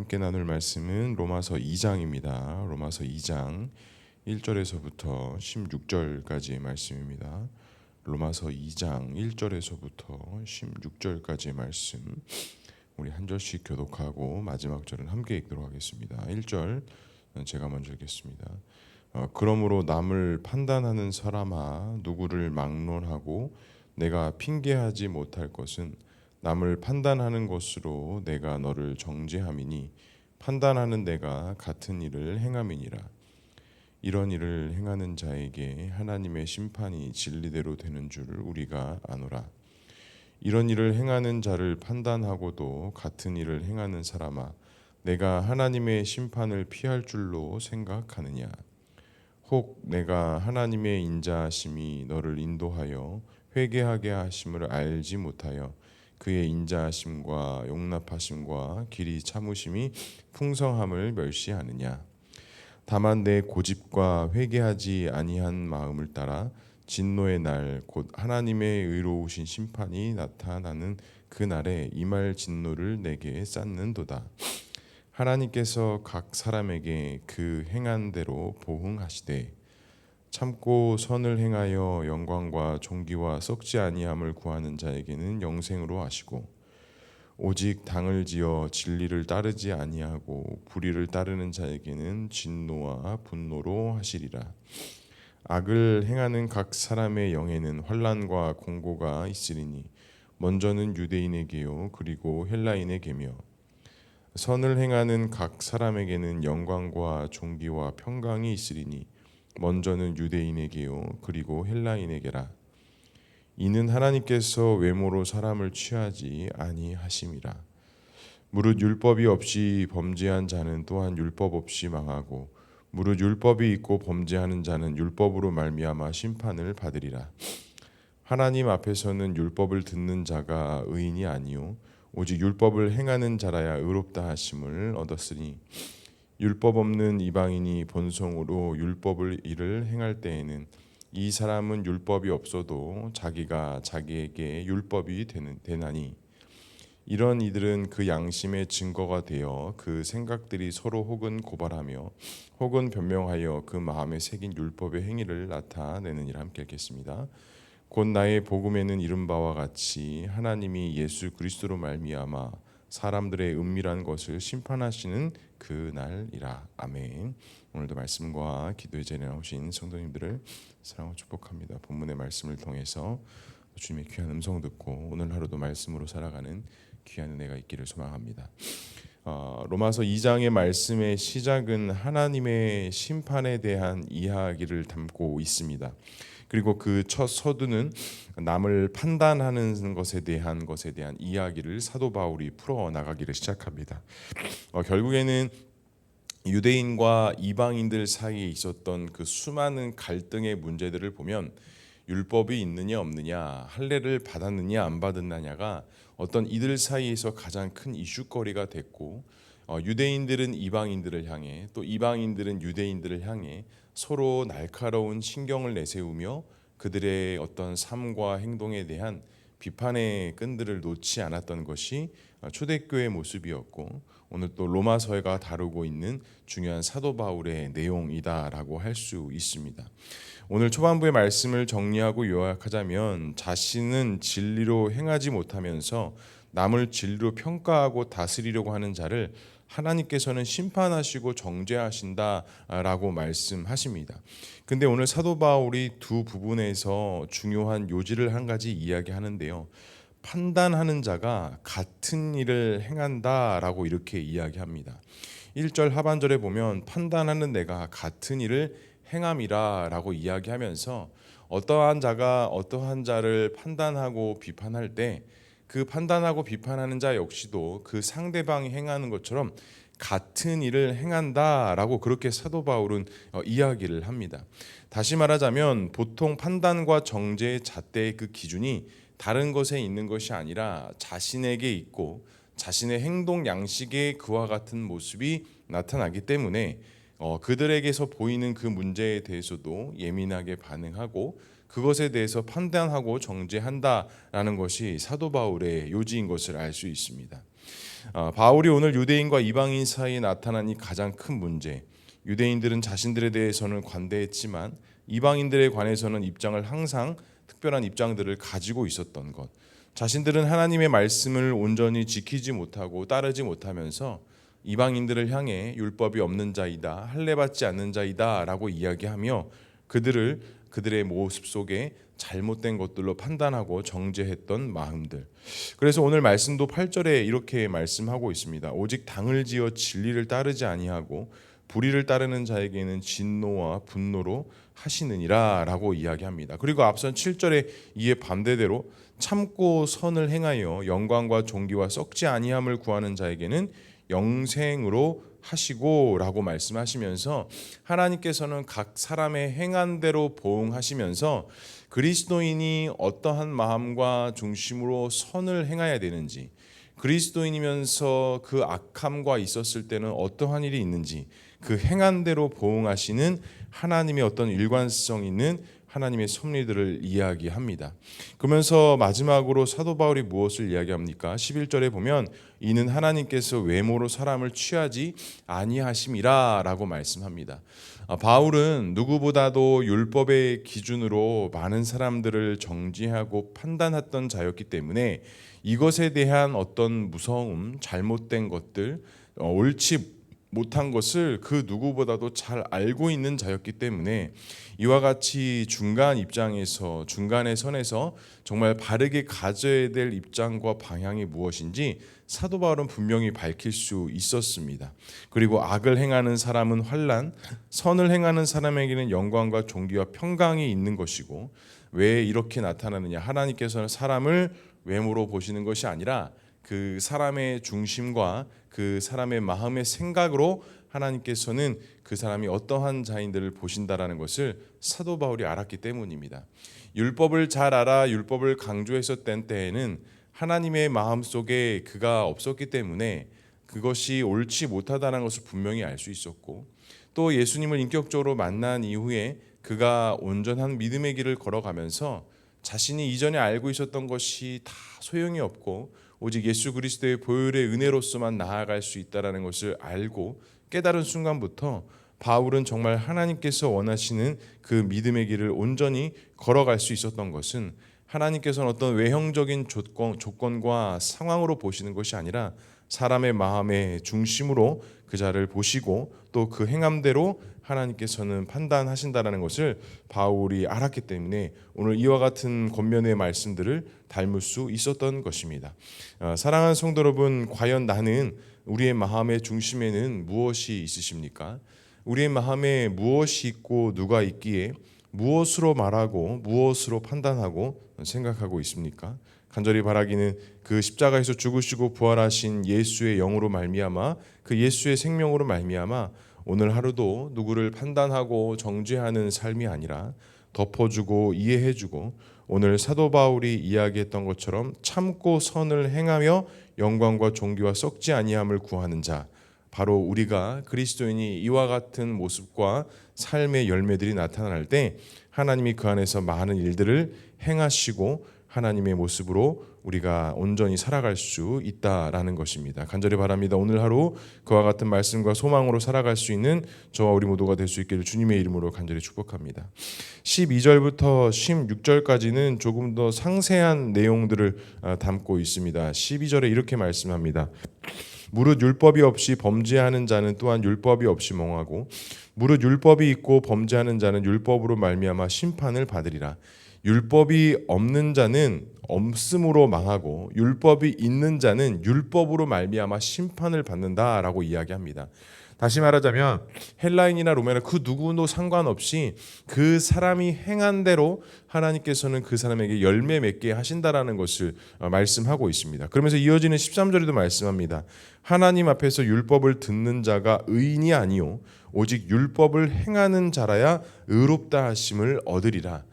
함께 나눌 말씀은 로마서 2장입니다. 로마서 2장 1절에서부터 16절까지의 말씀입니다. 로마서 2장 1절에서부터 16절까지의 말씀, 우리 한 절씩 교독하고 마지막 절은 함께 읽도록 하겠습니다. 1절 제가 먼저 읽겠습니다. 그러므로 남을 판단하는 사람아, 누구를 막론하고 내가 핑계하지 못할 것은 남을 판단하는 것으로 내가 너를 정죄함이니 판단하는 내가 같은 일을 행함이니라. 이런 일을 행하는 자에게 하나님의 심판이 진리대로 되는 줄을 우리가 아노라. 이런 일을 행하는 자를 판단하고도 같은 일을 행하는 사람아, 내가 하나님의 심판을 피할 줄로 생각하느냐. 혹 내가 하나님의 인자하심이 너를 인도하여 회개하게 하심을 알지 못하여 그의 인자하심과 용납하심과 길이 참으심이 풍성함을 멸시하느냐. 다만 내 고집과 회개하지 아니한 마음을 따라 진노의 날 곧 하나님의 의로우신 심판이 나타나는 그 날에 임할 진노를 내게 쌓는도다. 하나님께서 각 사람에게 그 행한 대로 보응하시되 참고 선을 행하여 영광과 존귀와 썩지 아니함을 구하는 자에게는 영생으로 하시고 오직 당을 지어 진리를 따르지 아니하고 불의를 따르는 자에게는 진노와 분노로 하시리라. 악을 행하는 각 사람의 영에는 환난과 공고가 있으리니 먼저는 유대인에게요 그리고 헬라인에게며 선을 행하는 각 사람에게는 영광과 존귀와 평강이 있으리니 먼저는 유대인에게요 그리고 헬라인에게라. 이는 하나님께서 외모로 사람을 취하지 아니하심이라. 무릇 율법이 없이 범죄한 자는 또한 율법 없이 망하고 무릇 율법이 있고 범죄하는 자는 율법으로 말미암아 심판을 받으리라. 하나님 앞에서는 율법을 듣는 자가 의인이 아니요 오직 율법을 행하는 자라야 의롭다 하심을 얻었으니 율법 없는 이방인이 본성으로 율법을 일을 행할 때에는 이 사람은 율법이 없어도 자기가 자기에게 율법이 되나니 이런 이들은 그 양심의 증거가 되어 그 생각들이 서로 혹은 고발하며 혹은 변명하여 그 마음에 새긴 율법의 행위를 나타내느니라. 함께 읽겠습니다. 곧 나의 복음에는 이른 바와 같이 하나님이 예수 그리스도로 말미암아 사람들의 은밀한 것을 심판하시는 그 날이라. 아멘. 오늘도 말씀과 기도의 자리에 나오신 성도님들을 사랑하고 축복합니다. 본문의 말씀을 통해서 주님의 귀한 음성 듣고 오늘 하루도 말씀으로 살아가는 귀한 은혜가 있기를 소망합니다. 로마서 2장의 말씀의 시작은 하나님의 심판에 대한 이야기를 담고 있습니다. 그리고 그 첫 서두는 남을 판단하는 것에 대한 이야기를 사도 바울이 풀어 나가기를 시작합니다. 결국에는 유대인과 이방인들 사이에 있었던 그 수많은 갈등의 문제들을 보면 율법이 있느냐 없느냐, 할례를 받았느냐 안 받았느냐가 어떤 이들 사이에서 가장 큰 이슈거리가 됐고, 유대인들은 이방인들을 향해 또 이방인들은 유대인들을 향해 서로 날카로운 신경을 내세우며 그들의 어떤 삶과 행동에 대한 비판의 끈들을 놓지 않았던 것이 초대교회의 모습이었고, 오늘 또 로마서가 다루고 있는 중요한 사도 바울의 내용이다라고 할 수 있습니다. 오늘 초반부의 말씀을 정리하고 요약하자면 자신은 진리로 행하지 못하면서 남을 진리로 평가하고 다스리려고 하는 자를 하나님께서는 심판하시고 정죄하신다라고 말씀하십니다. 근데 오늘 사도 바울이 두 부분에서 중요한 요지를 한 가지 이야기하는데요. 판단하는 자가 같은 일을 행한다라고 이렇게 이야기합니다. 1절 하반절에 보면 판단하는 내가 같은 일을 행함이라라고 이야기하면서 어떠한 자가 어떠한 자를 판단하고 비판할 때 그 판단하고 비판하는 자 역시도 그 상대방이 행하는 것처럼 같은 일을 행한다라고 그렇게 사도 바울은 이야기를 합니다. 다시 말하자면 보통 판단과 정죄의 잣대의 그 기준이 다른 것에 있는 것이 아니라 자신에게 있고 자신의 행동 양식에 그와 같은 모습이 나타나기 때문에 그들에게서 보이는 그 문제에 대해서도 예민하게 반응하고 그것에 대해서 판단하고 정죄한다라는 것이 사도 바울의 요지인 것을 알 수 있습니다. 바울이 오늘 유대인과 이방인 사이에 나타난 이 가장 큰 문제, 유대인들은 자신들에 대해서는 관대했지만 이방인들에 관해서는 입장을 항상 특별한 입장들을 가지고 있었던 것, 자신들은 하나님의 말씀을 온전히 지키지 못하고 따르지 못하면서 이방인들을 향해 율법이 없는 자이다, 할례받지 않는 자이다 라고 이야기하며 그들의 모습 속에 잘못된 것들로 판단하고 정죄했던 마음들. 그래서 오늘 말씀도 8절에 이렇게 말씀하고 있습니다. 오직 당을 지어 진리를 따르지 아니하고 불의를 따르는 자에게는 진노와 분노로 하시느니라 라고 이야기합니다. 그리고 앞선 7절에 이에 반대대로 참고 선을 행하여 영광과 존귀와 썩지 아니함을 구하는 자에게는 영생으로 하시고 라고 말씀하시면서 하나님께서는 각 사람의 행한 대로 보응하시면서 그리스도인이 어떠한 마음과 중심으로 선을 행해야 되는지, 그리스도인이면서 그 악함과 있었을 때는 어떠한 일이 있는지 그 행한 대로 보응하시는 하나님의 어떤 일관성 있는 하나님의 섭리들을 이야기합니다. 그러면서 마지막으로 사도 바울이 무엇을 이야기합니까? 11절에 보면 이는 하나님께서 외모로 사람을 취하지 아니하심이라 라고 말씀합니다. 바울은 누구보다도 율법의 기준으로 많은 사람들을 정죄하고 판단했던 자였기 때문에 이것에 대한 어떤 무서움, 잘못된 것들, 옳지 못한 것을 그 누구보다도 잘 알고 있는 자였기 때문에 이와 같이 중간 입장에서, 중간의 선에서 정말 바르게 가져야 될 입장과 방향이 무엇인지 사도 바울은 분명히 밝힐 수 있었습니다. 그리고 악을 행하는 사람은 환난, 선을 행하는 사람에게는 영광과 존귀와 평강이 있는 것이고, 왜 이렇게 나타나느냐? 하나님께서는 사람을 외모로 보시는 것이 아니라 그 사람의 중심과 그 사람의 마음의 생각으로 하나님께서는 그 사람이 어떠한 자인들을 보신다라는 것을 사도 바울이 알았기 때문입니다. 율법을 잘 알아 율법을 강조했었던 때에는 하나님의 마음 속에 그가 없었기 때문에 그것이 옳지 못하다는 것을 분명히 알 수 있었고, 또 예수님을 인격적으로 만난 이후에 그가 온전한 믿음의 길을 걸어가면서 자신이 이전에 알고 있었던 것이 다 소용이 없고 오직 예수 그리스도의 보혈의 은혜로서만 나아갈 수 있다는 것을 알고 깨달은 순간부터 바울은 정말 하나님께서 원하시는 그 믿음의 길을 온전히 걸어갈 수 있었던 것은 하나님께서는 어떤 외형적인 조건과 상황으로 보시는 것이 아니라 사람의 마음의 중심으로 그 자를 보시고 또 그 행함대로 하나님께서는 판단하신다는 것을 바울이 알았기 때문에 오늘 이와 같은 권면의 말씀들을 닮을 수 있었던 것입니다. 사랑하는 성도 여러분, 과연 나는 우리의 마음의 중심에는 무엇이 있으십니까? 우리의 마음에 무엇이 있고 누가 있기에 무엇으로 말하고 무엇으로 판단하고 생각하고 있습니까? 간절히 바라기는 그 십자가에서 죽으시고 부활하신 예수의 영으로 말미암아 그 예수의 생명으로 말미암아 오늘 하루도 누구를 판단하고 정죄하는 삶이 아니라 덮어주고 이해해주고 오늘 사도 바울이 이야기했던 것처럼 참고 선을 행하며 영광과 존귀와 썩지 아니함을 구하는 자, 바로 우리가 그리스도인이 이와 같은 모습과 삶의 열매들이 나타날 때 하나님이 그 안에서 많은 일들을 행하시고 하나님의 모습으로 우리가 온전히 살아갈 수 있다라는 것입니다. 간절히 바랍니다. 오늘 하루 그와 같은 말씀과 소망으로 살아갈 수 있는 저와 우리 모두가 될 수 있기를 주님의 이름으로 간절히 축복합니다. 12절부터 16절까지는 조금 더 상세한 내용들을 담고 있습니다. 12절에 이렇게 말씀합니다. 무릇 율법이 없이 범죄하는 자는 또한 율법이 없이 멍하고 무릇 율법이 있고 범죄하는 자는 율법으로 말미암아 심판을 받으리라. 율법이 없는 자는 없음으로 망하고 율법이 있는 자는 율법으로 말미암아 심판을 받는다라고 이야기합니다. 다시 말하자면 헬라인이나 로마인 그 누구도 상관없이 그 사람이 행한 대로 하나님께서는 그 사람에게 열매 맺게 하신다라는 것을 말씀하고 있습니다. 그러면서 이어지는 13절에도 말씀합니다. 하나님 앞에서 율법을 듣는 자가 의인이 아니요 오직 율법을 행하는 자라야 의롭다 하심을 얻으리라.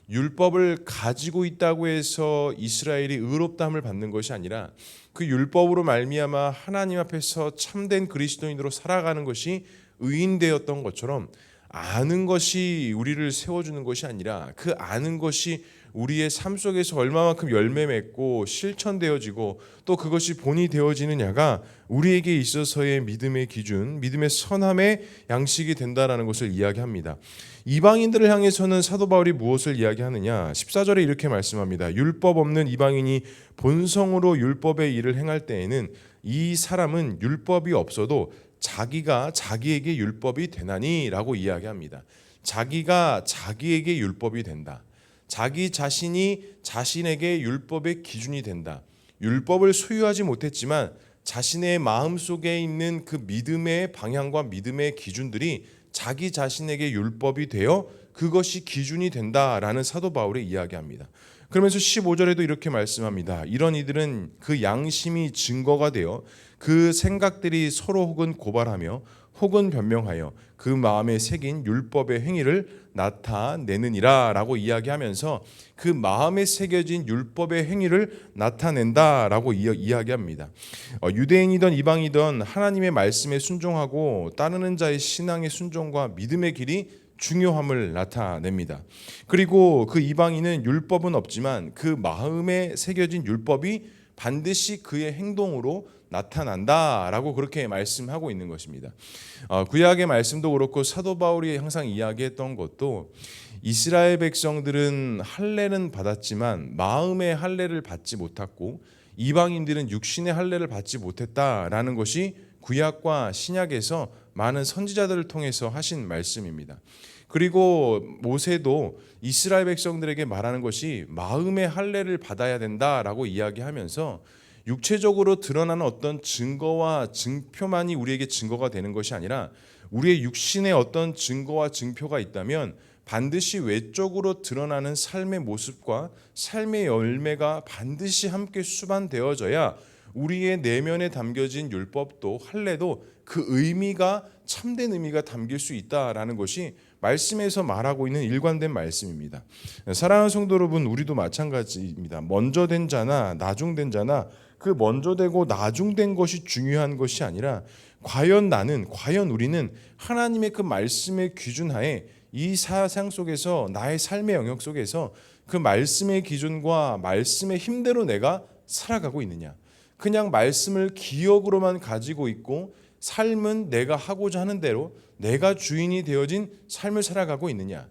율법을 가지고 있다고 해서 이스라엘이 의롭다함을 받는 것이 아니라 그 율법으로 말미암아 하나님 앞에서 참된 그리스도인으로 살아가는 것이 의인되었던 것처럼 아는 것이 우리를 세워주는 것이 아니라 그 아는 것이 우리의 삶 속에서 얼마만큼 열매 맺고 실천되어지고 또 그것이 본이 되어지느냐가 우리에게 있어서의 믿음의 기준, 믿음의 선함의 양식이 된다라는 것을 이야기합니다. 이방인들을 향해서는 사도 바울이 무엇을 이야기하느냐? 14절에 이렇게 말씀합니다. 율법 없는 이방인이 본성으로 율법의 일을 행할 때에는 이 사람은 율법이 없어도 자기가 자기에게 율법이 되나니라고 이야기합니다. 자기가 자기에게 율법이 된다. 자기 자신이 자신에게 율법의 기준이 된다. 율법을 소유하지 못했지만 자신의 마음속에 있는 그 믿음의 방향과 믿음의 기준들이 자기 자신에게 율법이 되어 그것이 기준이 된다라는 사도 바울이 이야기합니다. 그러면서 15절에도 이렇게 말씀합니다. 이런 이들은 그 양심이 증거가 되어 그 생각들이 서로 혹은 고발하며 혹은 변명하여 그 마음에 새긴 율법의 행위를 나타내느니라 라고 이야기하면서 그 마음에 새겨진 율법의 행위를 나타낸다라고 이야기합니다. 유대인이든 이방이든 하나님의 말씀에 순종하고 따르는 자의 신앙의 순종과 믿음의 길이 중요함을 나타냅니다. 그리고 그 이방인은 율법은 없지만 그 마음에 새겨진 율법이 반드시 그의 행동으로 나타난다라고 그렇게 말씀하고 있는 것입니다. 구약의 말씀도 그렇고 사도 바울이 항상 이야기했던 것도 이스라엘 백성들은 할례는 받았지만 마음의 할례를 받지 못했고 이방인들은 육신의 할례를 받지 못했다라는 것이 구약과 신약에서 많은 선지자들을 통해서 하신 말씀입니다. 그리고 모세도 이스라엘 백성들에게 말하는 것이 마음의 할례를 받아야 된다라고 이야기하면서 육체적으로 드러나는 어떤 증거와 증표만이 우리에게 증거가 되는 것이 아니라 우리의 육신에 어떤 증거와 증표가 있다면 반드시 외적으로 드러나는 삶의 모습과 삶의 열매가 반드시 함께 수반되어져야 우리의 내면에 담겨진 율법도 할례도 그 의미가 참된 의미가 담길 수 있다라는 것이 말씀에서 말하고 있는 일관된 말씀입니다. 사랑하는 성도 여러분, 우리도 마찬가지입니다. 먼저 된 자나 나중된 자나 그 먼저 되고 나중된 것이 중요한 것이 아니라 과연 우리는 하나님의 그 말씀의 기준하에 이 사상 속에서 나의 삶의 영역 속에서 그 말씀의 기준과 말씀의 힘대로 내가 살아가고 있느냐. 그냥 말씀을 기억으로만 가지고 있고 삶은 내가 하고자 하는 대로 내가 주인이 되어진 삶을 살아가고 있느냐.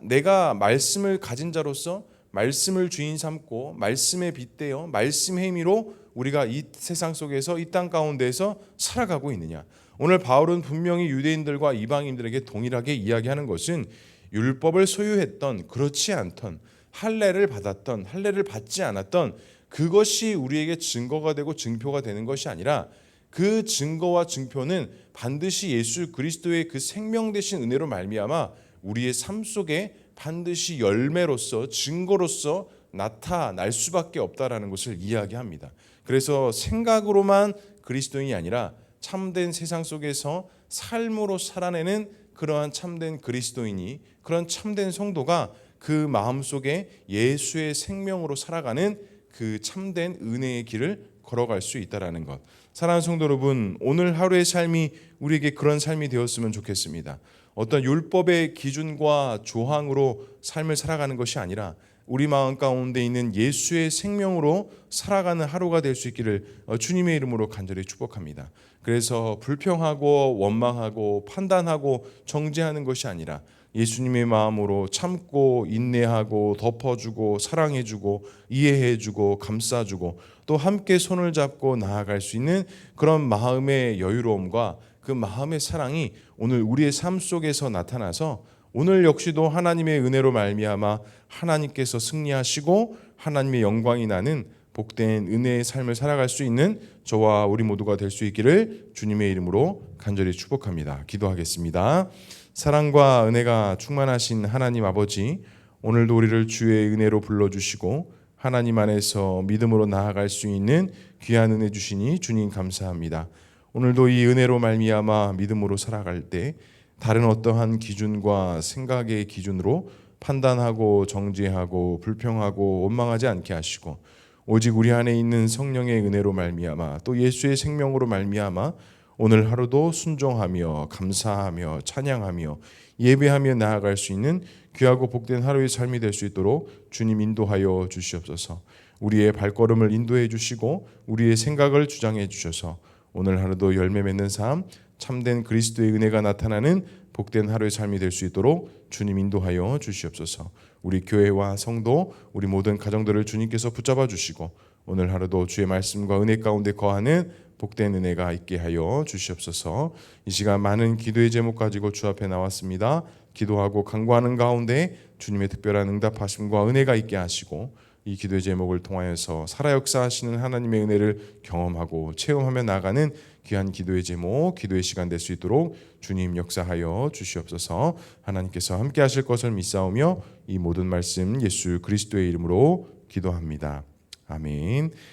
내가 말씀을 가진 자로서 말씀을 주인 삼고 말씀에 빗대어 말씀의 힘으로 우리가 이 세상 속에서 이 땅 가운데에서 살아가고 있느냐. 오늘 바울은 분명히 유대인들과 이방인들에게 동일하게 이야기하는 것은 율법을 소유했던 그렇지 않던 할례를 받았던 할례를 받지 않았던 그것이 우리에게 증거가 되고 증표가 되는 것이 아니라 그 증거와 증표는 반드시 예수 그리스도의 그 생명 되신 은혜로 말미암아 우리의 삶 속에 반드시 열매로서 증거로서 나타날 수밖에 없다라는 것을 이야기합니다. 그래서 생각으로만 그리스도인이 아니라 참된 세상 속에서 삶으로 살아내는 그러한 참된 그리스도인이 그런 참된 성도가 그 마음속에 예수의 생명으로 살아가는 그 참된 은혜의 길을 걸어갈 수 있다라는 것. 사랑하는 성도 여러분, 오늘 하루의 삶이 우리에게 그런 삶이 되었으면 좋겠습니다. 어떤 율법의 기준과 조항으로 삶을 살아가는 것이 아니라 우리 마음 가운데 있는 예수의 생명으로 살아가는 하루가 될 수 있기를 주님의 이름으로 간절히 축복합니다. 그래서 불평하고 원망하고 판단하고 정죄하는 것이 아니라 예수님의 마음으로 참고 인내하고 덮어주고 사랑해주고 이해해주고 감싸주고 또 함께 손을 잡고 나아갈 수 있는 그런 마음의 여유로움과 그 마음의 사랑이 오늘 우리의 삶 속에서 나타나서 오늘 역시도 하나님의 은혜로 말미암아 하나님께서 승리하시고 하나님의 영광이 나는 복된 은혜의 삶을 살아갈 수 있는 저와 우리 모두가 될 수 있기를 주님의 이름으로 간절히 축복합니다. 기도하겠습니다. 사랑과 은혜가 충만하신 하나님 아버지, 오늘도 우리를 주의 은혜로 불러주시고 하나님 안에서 믿음으로 나아갈 수 있는 귀한 은혜 주시니 주님 감사합니다. 오늘도 이 은혜로 말미암아 믿음으로 살아갈 때 다른 어떠한 기준과 생각의 기준으로 판단하고 정죄하고 불평하고 원망하지 않게 하시고 오직 우리 안에 있는 성령의 은혜로 말미암아 또 예수의 생명으로 말미암아 오늘 하루도 순종하며 감사하며 찬양하며 예배하며 나아갈 수 있는 귀하고 복된 하루의 삶이 될 수 있도록 주님 인도하여 주시옵소서. 우리의 발걸음을 인도해 주시고 우리의 생각을 주장해 주셔서 오늘 하루도 열매 맺는 삶, 참된 그리스도의 은혜가 나타나는 복된 하루의 삶이 될 수 있도록 주님 인도하여 주시옵소서. 우리 교회와 성도, 우리 모든 가정들을 주님께서 붙잡아 주시고 오늘 하루도 주의 말씀과 은혜 가운데 거하는 복된 은혜가 있게 하여 주시옵소서. 이 시간 많은 기도의 제목 가지고 주 앞에 나왔습니다. 기도하고 간구하는 가운데 주님의 특별한 응답하심과 은혜가 있게 하시고 이 기도의 제목을 통하여서 살아 역사하시는 하나님의 은혜를 경험하고 체험하며 나가는 귀한 기도의 제목, 기도의 시간 될 수 있도록 주님 역사하여 주시옵소서. 하나님께서 함께 하실 것을 믿사오며 이 모든 말씀 예수 그리스도의 이름으로 기도합니다. 아멘.